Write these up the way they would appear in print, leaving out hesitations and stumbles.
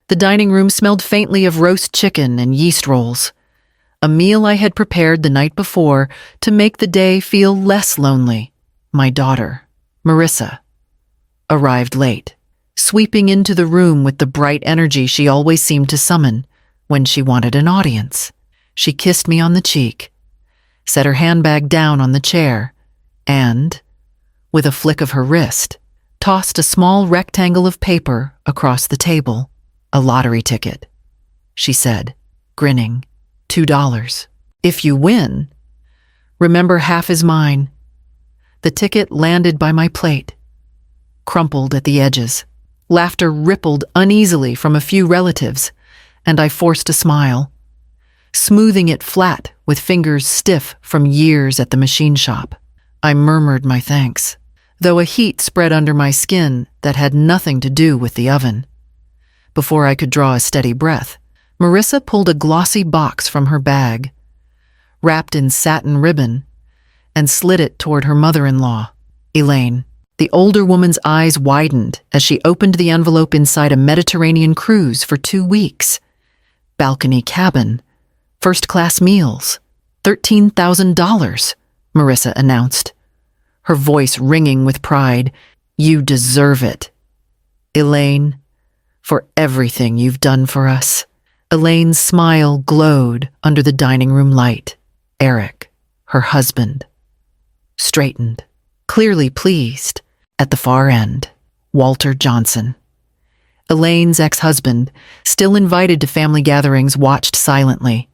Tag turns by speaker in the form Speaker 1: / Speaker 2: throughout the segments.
Speaker 1: The dining room smelled faintly of roast chicken and yeast rolls, a meal I had prepared the night before to make the day feel less lonely. My daughter, Marissa, arrived late, sweeping into the room with the bright energy she always seemed to summon when she wanted an audience. She kissed me on the cheek, set her handbag down on the chair, and, with a flick of her wrist, tossed a small rectangle of paper across the table. A lottery ticket, she said, grinning. $2. If you win, remember half is mine. The ticket landed by my plate, crumpled at the edges. Laughter rippled uneasily from a few relatives, and I forced a smile, smoothing it flat with fingers stiff from years at the machine shop. I murmured my thanks, though a heat spread under my skin that had nothing to do with the oven. Before I could draw a steady breath, Marissa pulled a glossy box from her bag, wrapped in satin ribbon, and slid it toward her mother-in-law, Elaine. The older woman's eyes widened as she opened the envelope inside a Mediterranean cruise for 2 weeks. Balcony cabin, first-class meals, $13,000, Marissa announced, her voice ringing with pride. You deserve it, Elaine, for everything you've done for us. Elaine's smile glowed under the dining room light. Eric, her husband, straightened, clearly pleased. At the far end, Walter Johnson, Elaine's ex-husband, still invited to family gatherings, watched silently,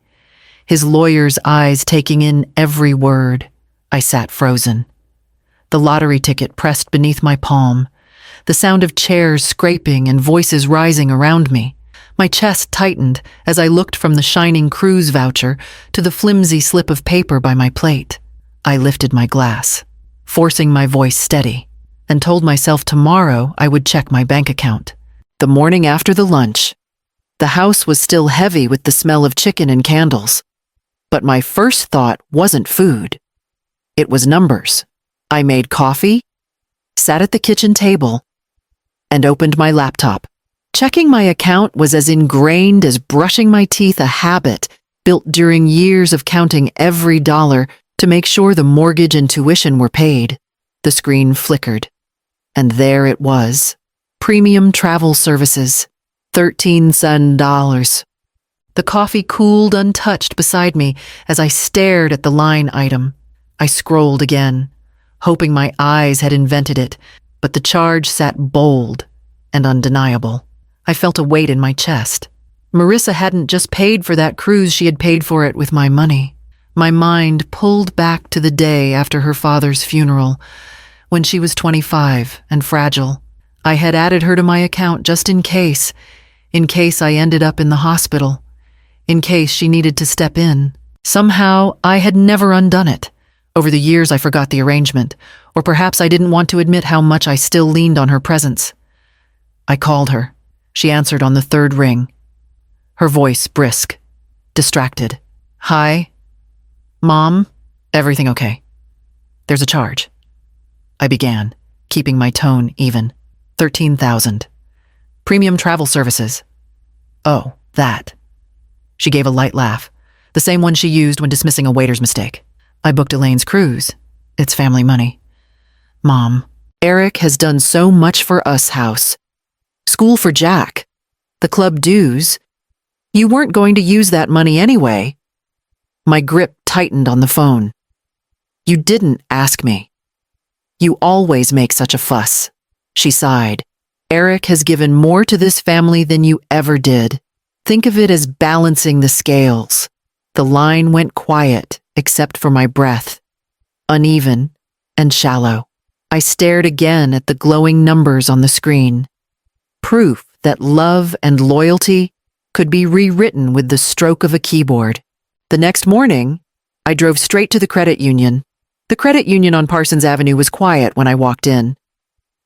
Speaker 1: his lawyer's eyes taking in every word. I sat frozen, the lottery ticket pressed beneath my palm, the sound of chairs scraping and voices rising around me. My chest tightened as I looked from the shining cruise voucher to the flimsy slip of paper by my plate. I lifted my glass, forcing my voice steady, and told myself tomorrow I would check my bank account. The morning after the lunch, the house was still heavy with the smell of chicken and candles. But my first thought wasn't food. It was numbers. I made coffee, sat at the kitchen table, and opened my laptop. Checking my account was as ingrained as brushing my teeth, a habit built during years of counting every dollar to make sure the mortgage and tuition were paid. The screen flickered, and there it was. Premium travel services, $13,000. The coffee cooled untouched beside me as I stared at the line item. I scrolled again, hoping my eyes had invented it, but the charge sat bold and undeniable. I felt a weight in my chest. Marissa hadn't just paid for that cruise, she had paid for it with my money. My mind pulled back to the day after her father's funeral, when she was 25 and fragile. I had added her to my account just in case I ended up in the hospital, in case she needed to step in. Somehow, I had never undone it. Over the years, I forgot the arrangement, or perhaps I didn't want to admit how much I still leaned on her presence. I called her. She answered on the third ring, her voice brisk, distracted. Hi, Mom, everything okay? There's a charge. I began, keeping my tone even. 13,000. Premium travel services. Oh, that. She gave a light laugh, the same one she used when dismissing a waiter's mistake. I booked Elaine's cruise. It's family money. Mom, Eric has done so much for us, house. School for Jack. The club dues. You weren't going to use that money anyway. My grip tightened on the phone. You didn't ask me. You always make such a fuss. She sighed. Eric has given more to this family than you ever did. Think of it as balancing the scales. The line went quiet, except for my breath. Uneven and shallow. I stared again at the glowing numbers on the screen. Proof that love and loyalty could be rewritten with the stroke of a keyboard. The next morning, I drove straight to the credit union. The credit union on Parsons Avenue was quiet when I walked in.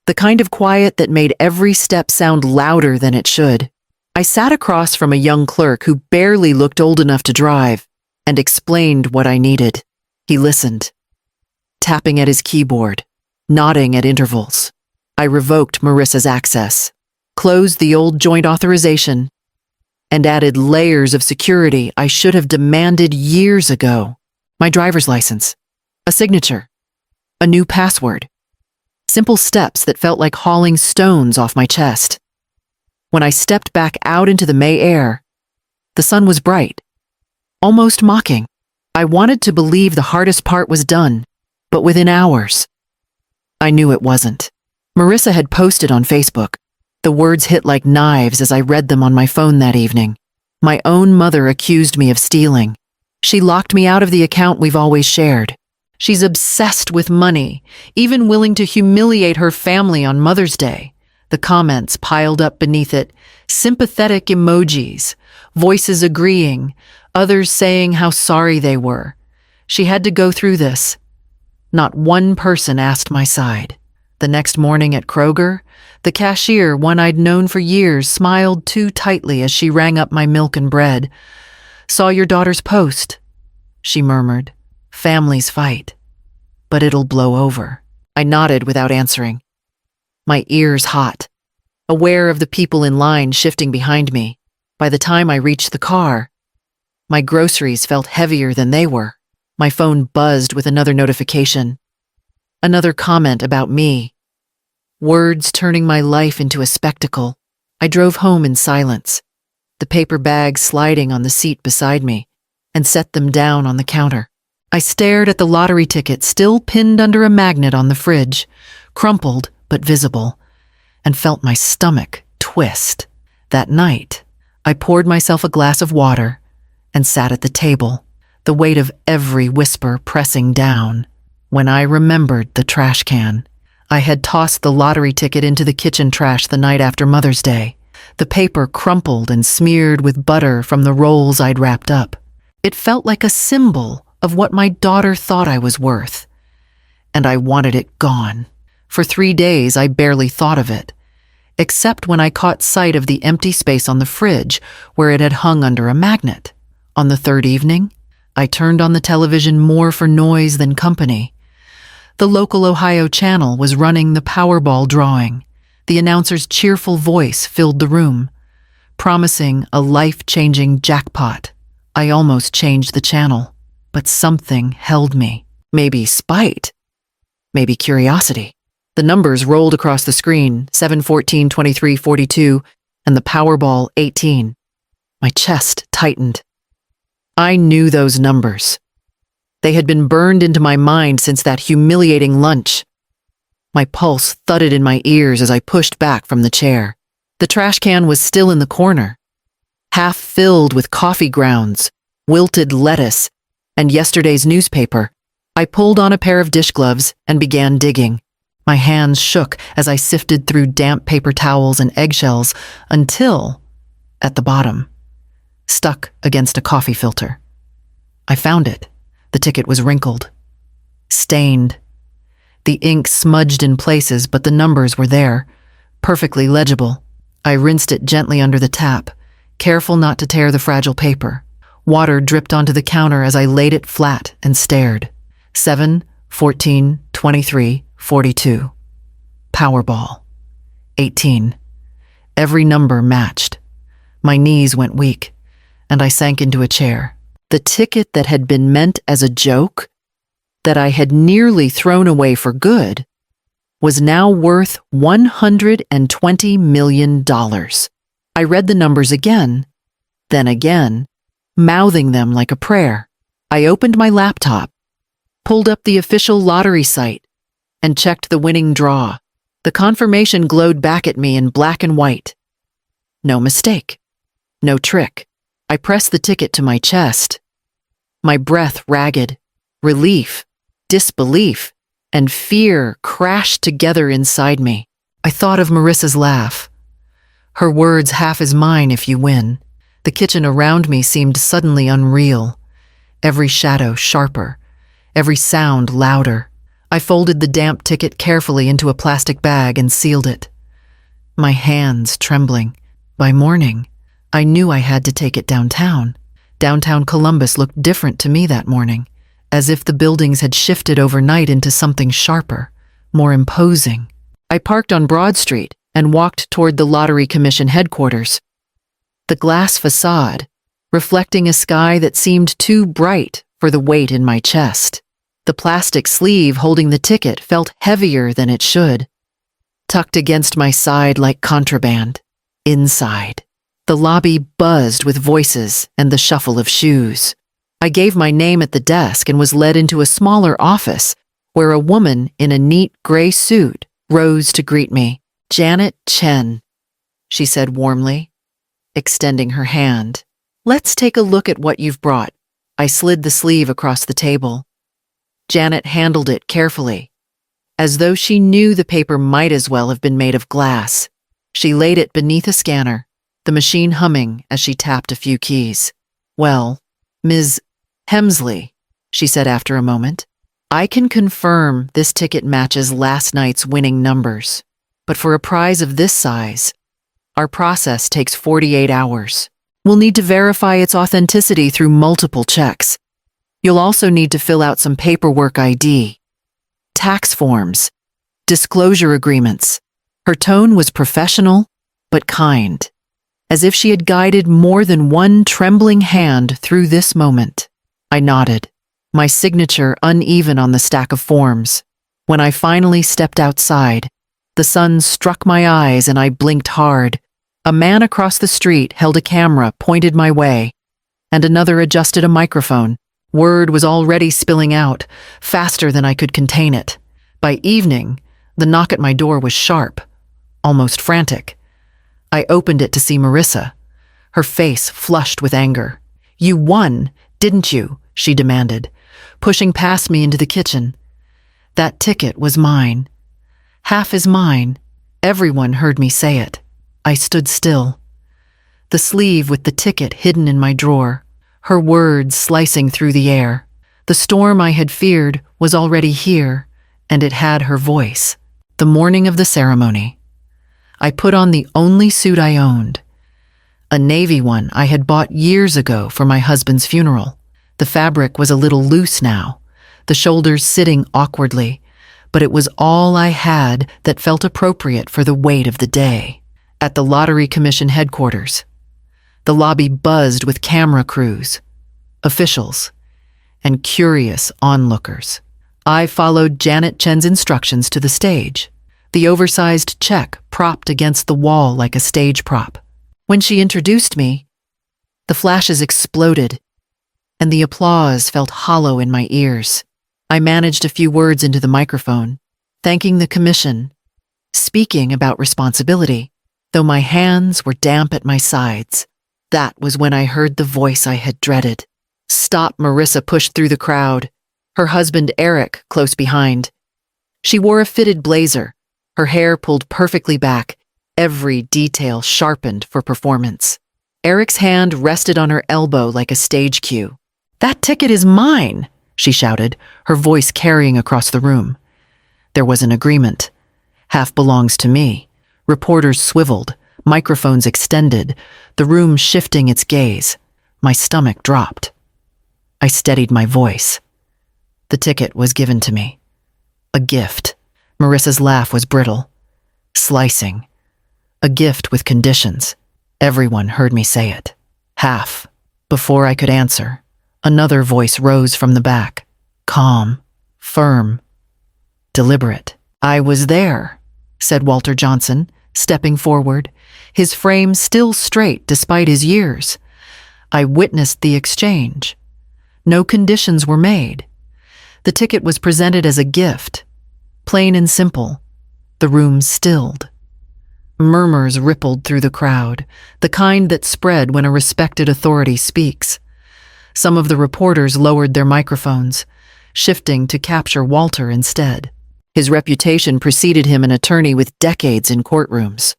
Speaker 1: The kind of quiet that made every step sound louder than it should. I sat across from a young clerk who barely looked old enough to drive and explained what I needed. He listened, tapping at his keyboard, nodding at intervals. I revoked Marissa's access, closed the old joint authorization, and added layers of security I should have demanded years ago. My driver's license, a signature, a new password. Simple steps that felt like hauling stones off my chest. When I stepped back out into the May air, the sun was bright, almost mocking. I wanted to believe the hardest part was done, but within hours, I knew it wasn't. Marissa had posted on Facebook. The words hit like knives as I read them on my phone that evening. My own mother accused me of stealing. She locked me out of the account we've always shared. She's obsessed with money, even willing to humiliate her family on Mother's Day. The comments piled up beneath it, sympathetic emojis, voices agreeing, others saying how sorry they were. She had to go through this. Not one person asked my side. The next morning at Kroger, the cashier, one I'd known for years, smiled too tightly as she rang up my milk and bread. "Saw your daughter's post," she murmured. "Families fight, but it'll blow over." I nodded without answering, my ears hot, aware of the people in line shifting behind me. By the time I reached the car, my groceries felt heavier than they were. My phone buzzed with another notification. Another comment about me. Words turning my life into a spectacle. I drove home in silence, the paper bags sliding on the seat beside me, and set them down on the counter. I stared at the lottery ticket still pinned under a magnet on the fridge, crumpled but visible, and felt my stomach twist. That night, I poured myself a glass of water and sat at the table, the weight of every whisper pressing down. When I remembered the trash can, I had tossed the lottery ticket into the kitchen trash the night after Mother's Day, the paper crumpled and smeared with butter from the rolls I'd wrapped up. It felt like a symbol of what my daughter thought I was worth, and I wanted it gone. For 3 days, I barely thought of it, except when I caught sight of the empty space on the fridge where it had hung under a magnet. On the third evening, I turned on the television more for noise than company. The local Ohio channel was running the Powerball drawing. The announcer's cheerful voice filled the room, promising a life-changing jackpot. I almost changed the channel, but something held me. Maybe spite, maybe curiosity. The numbers rolled across the screen, 7, 14, 23, 42, and the Powerball 18. My chest tightened. I knew those numbers. They had been burned into my mind since that humiliating lunch. My pulse thudded in my ears as I pushed back from the chair. The trash can was still in the corner, half filled with coffee grounds, wilted lettuce, and yesterday's newspaper. I pulled on a pair of dish gloves and began digging. My hands shook as I sifted through damp paper towels and eggshells until, at the bottom, stuck against a coffee filter, I found it. The ticket was wrinkled, stained. The ink smudged in places, but the numbers were there, perfectly legible. I rinsed it gently under the tap, careful not to tear the fragile paper. Water dripped onto the counter as I laid it flat and stared. 7, 14, 23, 42. Powerball. 18. Every number matched. My knees went weak, and I sank into a chair. The ticket that had been meant as a joke, that I had nearly thrown away for good, was now worth $120 million. I read the numbers again, then again, mouthing them like a prayer. I opened my laptop, pulled up the official lottery site, and checked the winning draw. The confirmation glowed back at me in black and white. No mistake. No trick. I pressed the ticket to my chest. My breath ragged. Relief, disbelief, and fear crashed together inside me. I thought of Marissa's laugh. Her words, "half is mine if you win." The kitchen around me seemed suddenly unreal. Every shadow sharper, every sound louder. I folded the damp ticket carefully into a plastic bag and sealed it, my hands trembling. By morning, I knew I had to take it downtown. Downtown Columbus looked different to me that morning, as if the buildings had shifted overnight into something sharper, more imposing. I parked on Broad Street and walked toward the Lottery Commission headquarters. the glass facade, reflecting a sky that seemed too bright for the weight in my chest. The plastic sleeve holding the ticket felt heavier than it should, tucked against my side like contraband. Inside, the lobby buzzed with voices and the shuffle of shoes. I gave my name at the desk and was led into a smaller office where a woman in a neat gray suit rose to greet me. "Janet Chen," she said warmly, extending her hand. "Let's take a look at what you've brought." I slid the sleeve across the table. Janet handled it carefully, as though she knew the paper might as well have been made of glass. She laid it beneath a scanner, the machine humming as she tapped a few keys. "Well, Ms. Hemsley," she said after a moment, "I can confirm this ticket matches last night's winning numbers. But for a prize of this size, our process takes 48 hours. We'll need to verify its authenticity through multiple checks. You'll also need to fill out some paperwork ID, tax forms, disclosure agreements." Her tone was professional, but kind, as if she had guided more than one trembling hand through this moment. I nodded, my signature uneven on the stack of forms. When I finally stepped outside, the sun struck my eyes and I blinked hard. A man across the street held a camera pointed my way, and another adjusted a microphone. Word was already spilling out, faster than I could contain it. By evening, the knock at my door was sharp, almost frantic. I opened it to see Marissa, her face flushed with anger. "You won, didn't you?" she demanded, pushing past me into the kitchen. "That ticket was mine. Half is mine." Everyone heard me say it. I stood still, the sleeve with the ticket hidden in my drawer, her words slicing through the air. The storm I had feared was already here, and it had her voice. The morning of the ceremony, I put on the only suit I owned, a navy one I had bought years ago for my husband's funeral. The fabric was a little loose now, the shoulders sitting awkwardly, but it was all I had that felt appropriate for the weight of the day. At the Lottery Commission headquarters, the lobby buzzed with camera crews, officials, and curious onlookers. I followed Janet Chen's instructions to the stage, the oversized check propped against the wall like a stage prop. When she introduced me, the flashes exploded, and the applause felt hollow in my ears. I managed a few words into the microphone, thanking the commission, speaking about responsibility, though my hands were damp at my sides. That was when I heard the voice I had dreaded. "Stop!" Marissa pushed through the crowd, her husband Eric close behind. She wore a fitted blazer, her hair pulled perfectly back, every detail sharpened for performance. Eric's hand rested on her elbow like a stage cue. "That ticket is mine!" she shouted, her voice carrying across the room. There was an agreement. "Half belongs to me." Reporters swiveled, microphones extended, the room shifting its gaze. My stomach dropped. I steadied my voice. The ticket was given to me. A gift. Marissa's laugh was brittle, slicing. A gift with conditions. Everyone heard me say it. "Half." Before I could answer, another voice rose from the back. Calm, firm, deliberate. "I was there," said Walter Johnson, stepping forward, his frame still straight despite his years. "I witnessed the exchange. No conditions were made. The ticket was presented as a gift, plain and simple." The room stilled. Murmurs rippled through the crowd, the kind that spread when a respected authority speaks. Some of the reporters lowered their microphones, shifting to capture Walter instead. His reputation preceded him, an attorney with decades in courtrooms.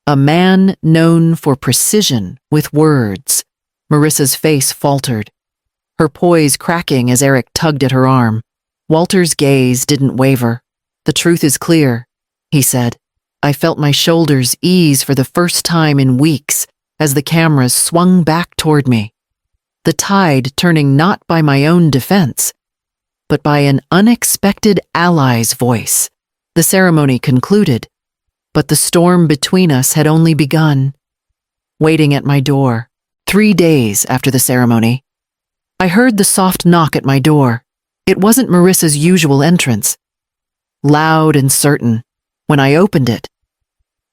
Speaker 1: A man known for precision with words. Marissa's face faltered, her poise cracking as Eric tugged at her arm. Walter's gaze didn't waver. "The truth is clear," he said. I felt my shoulders ease for the first time in weeks as the cameras swung back toward me, the tide turning not by my own defense, but by an unexpected ally's voice. The ceremony concluded, but the storm between us had only begun. waiting at my door, 3 days after the ceremony. I heard the soft knock at my door. It wasn't Marissa's usual entrance. Loud and certain. When I opened it,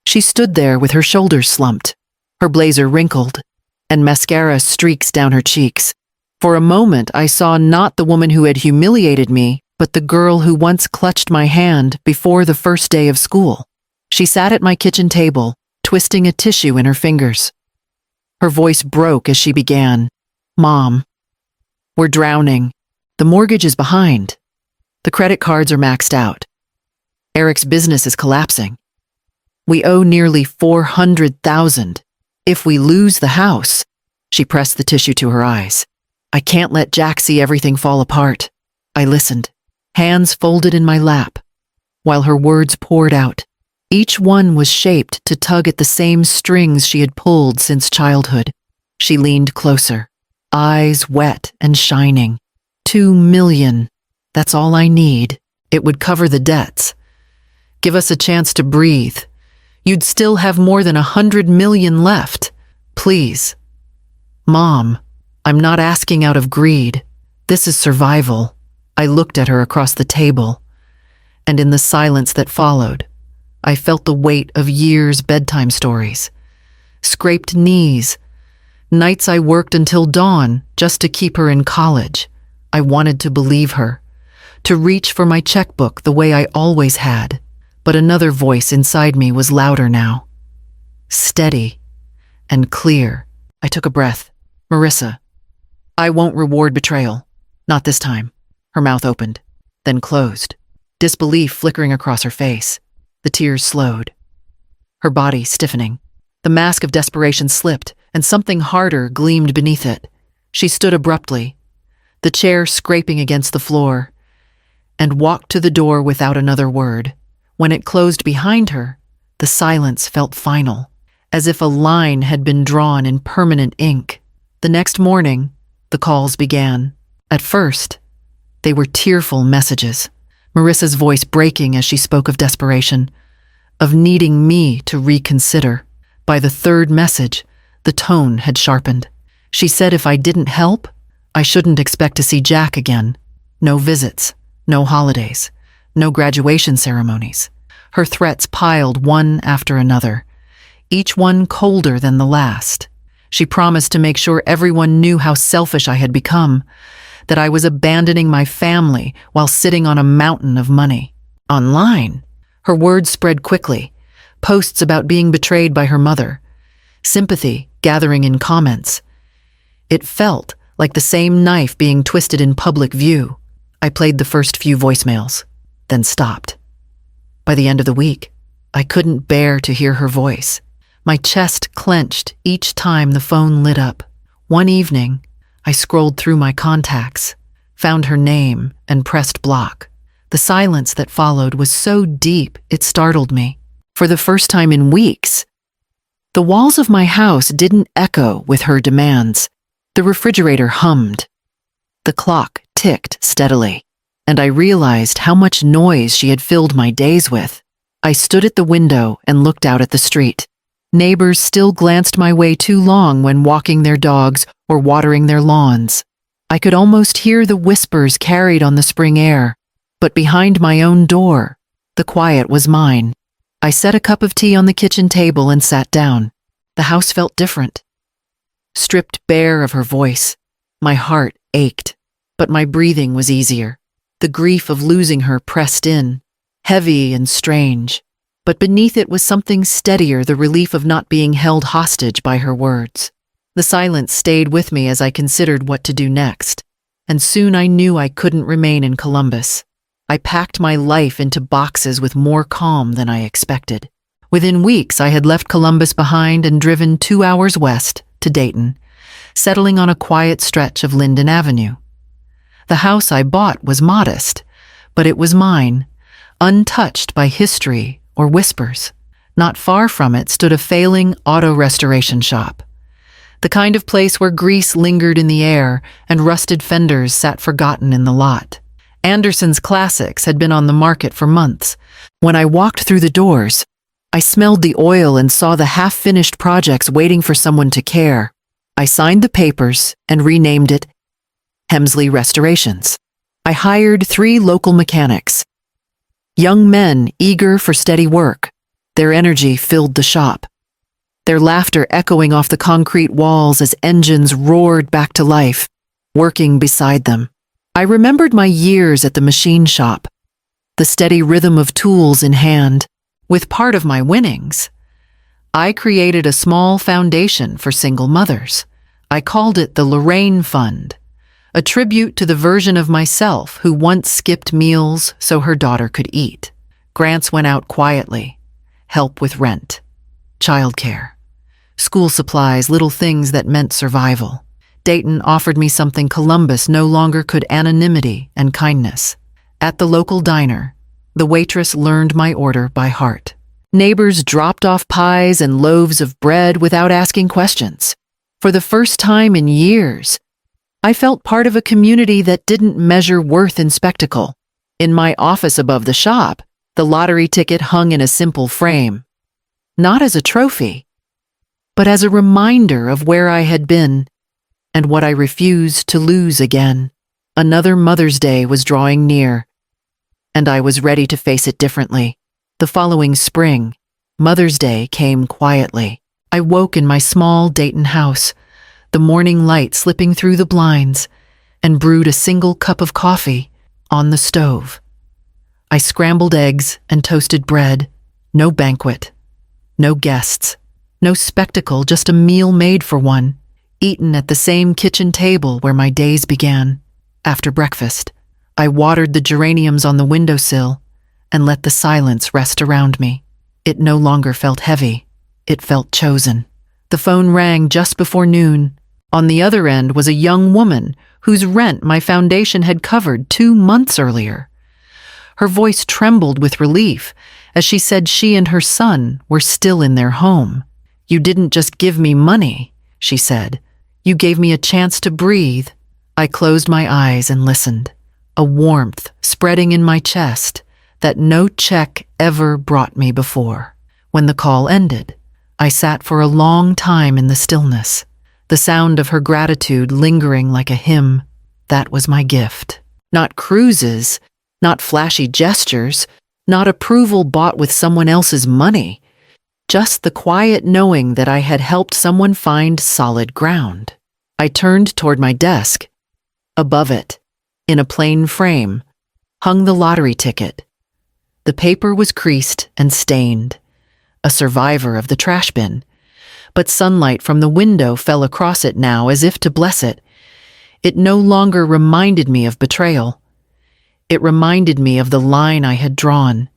Speaker 1: she stood there with her shoulders slumped, her blazer wrinkled, and mascara streaks down her cheeks. For a moment, I saw not the woman who had humiliated me, but the girl who once clutched my hand before the first day of school. She sat at my kitchen table, twisting a tissue in her fingers. Her voice broke as she began, "Mom, we're drowning. The mortgage is behind. The credit cards are maxed out. Eric's business is collapsing. We owe nearly $400,000. If we lose the house," she pressed the tissue to her eyes. "I can't let Jack see everything fall apart." I listened, hands folded in my lap, while her words poured out. Each one was shaped to tug at the same strings she had pulled since childhood. She leaned closer, eyes wet and shining. $2 million. That's all I need. It would cover the debts. Give us a chance to breathe. You'd still have more than $100 million left. Please. Mom, I'm not asking out of greed. This is survival. I looked at her across the table, and in the silence that followed, I felt the weight of years' bedtime stories. Scraped knees, nights I worked until dawn just to keep her in college. I wanted to believe her, to reach for my checkbook the way I always had. But another voice inside me was louder now. Steady and clear. I took a breath. "Marissa, I won't reward betrayal. Not this time." Her mouth opened, then closed, disbelief flickering across her face. The tears slowed, her body stiffening. The mask of desperation slipped, and something harder gleamed beneath it. She stood abruptly, the chair scraping against the floor, and walked to the door without another word. When it closed behind her, the silence felt final, as if a line had been drawn in permanent ink. The next morning, the calls began. At first, they were tearful messages, Marissa's voice breaking as she spoke of desperation, of needing me to reconsider. By the third message, the tone had sharpened. She said if I didn't help, I shouldn't expect to see Jack again. No visits, no holidays, no graduation ceremonies. Her threats piled one after another, each one colder than the last. She promised to make sure everyone knew how selfish I had become, that I was abandoning my family while sitting on a mountain of money. Online, her words spread quickly, posts about being betrayed by her mother, sympathy gathering in comments. It felt like the same knife being twisted in public view. I played the first few voicemails, then stopped. By the end of the week, I couldn't bear to hear her voice. My chest clenched each time the phone lit up. One evening, I scrolled through my contacts, found her name, and pressed block. The silence that followed was so deep it startled me. For the first time in weeks, the walls of my house didn't echo with her demands. The refrigerator hummed. The clock ticked steadily, and I realized how much noise she had filled my days with. I stood at the window and looked out at the street. Neighbors still glanced my way too long when walking their dogs or watering their lawns. I could almost hear the whispers carried on the spring air, but behind my own door, the quiet was mine. I set a cup of tea on the kitchen table and sat down. The house felt different. Stripped bare of her voice, my heart ached, but my breathing was easier. The grief of losing her pressed in, heavy and strange, but beneath it was something steadier, the relief of not being held hostage by her words. The silence stayed with me as I considered what to do next, and soon I knew I couldn't remain in Columbus. I packed my life into boxes with more calm than I expected. Within weeks, I had left Columbus behind and driven 2 hours west to Dayton, settling on a quiet stretch of Linden Avenue. The house I bought was modest, but it was mine, untouched by history or whispers. Not far from it stood a failing auto restoration shop, the kind of place where grease lingered in the air and rusted fenders sat forgotten in the lot. Anderson's Classics had been on the market for months. When I walked through the doors, I smelled the oil and saw the half-finished projects waiting for someone to care. I signed the papers and renamed it Hemsley Restorations. I hired 3 local mechanics. Young men eager for steady work. Their energy filled the shop, their laughter echoing off the concrete walls as engines roared back to life, working beside them. I remembered my years at the machine shop, the steady rhythm of tools in hand. With part of my winnings, I created a small foundation for single mothers. I called it the Lorraine Fund, a tribute to the version of myself who once skipped meals so her daughter could eat. Grants went out quietly: help with rent, childcare, school supplies, little things that meant survival. Dayton offered me something Columbus no longer could: anonymity and kindness. At the local diner, the waitress learned my order by heart. Neighbors dropped off pies and loaves of bread without asking questions. For the first time in years, I felt part of a community that didn't measure worth in spectacle. In my office above the shop, the lottery ticket hung in a simple frame, not as a trophy, but as a reminder of where I had been and what I refused to lose again. Another Mother's Day was drawing near, and I was ready to face it differently. The following spring, Mother's Day came quietly. I woke in my small Dayton house, the morning light slipping through the blinds, and brewed a single cup of coffee on the stove. I scrambled eggs and toasted bread. No banquet, no guests, no spectacle, just a meal made for one, eaten at the same kitchen table where my days began. After breakfast, I watered the geraniums on the windowsill and let the silence rest around me. It no longer felt heavy. It felt chosen. The phone rang just before noon. On the other end was a young woman whose rent my foundation had covered 2 months earlier. Her voice trembled with relief as she said she and her son were still in their home. "You didn't just give me money," she said. "You gave me a chance to breathe." I closed my eyes and listened, a warmth spreading in my chest that no check ever brought me before. When the call ended, I sat for a long time in the stillness, the sound of her gratitude lingering like a hymn. That was my gift. Not cruises, not flashy gestures, not approval bought with someone else's money, just the quiet knowing that I had helped someone find solid ground. I turned toward my desk. Above it, in a plain frame, hung the lottery ticket. The paper was creased and stained, a survivor of the trash bin, but sunlight from the window fell across it now as if to bless it. It no longer reminded me of betrayal. It reminded me of the line I had drawn,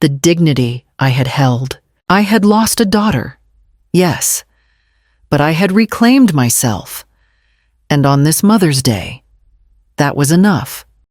Speaker 1: the dignity I had held. I had lost a daughter, yes, but I had reclaimed myself. And on this Mother's Day, that was enough.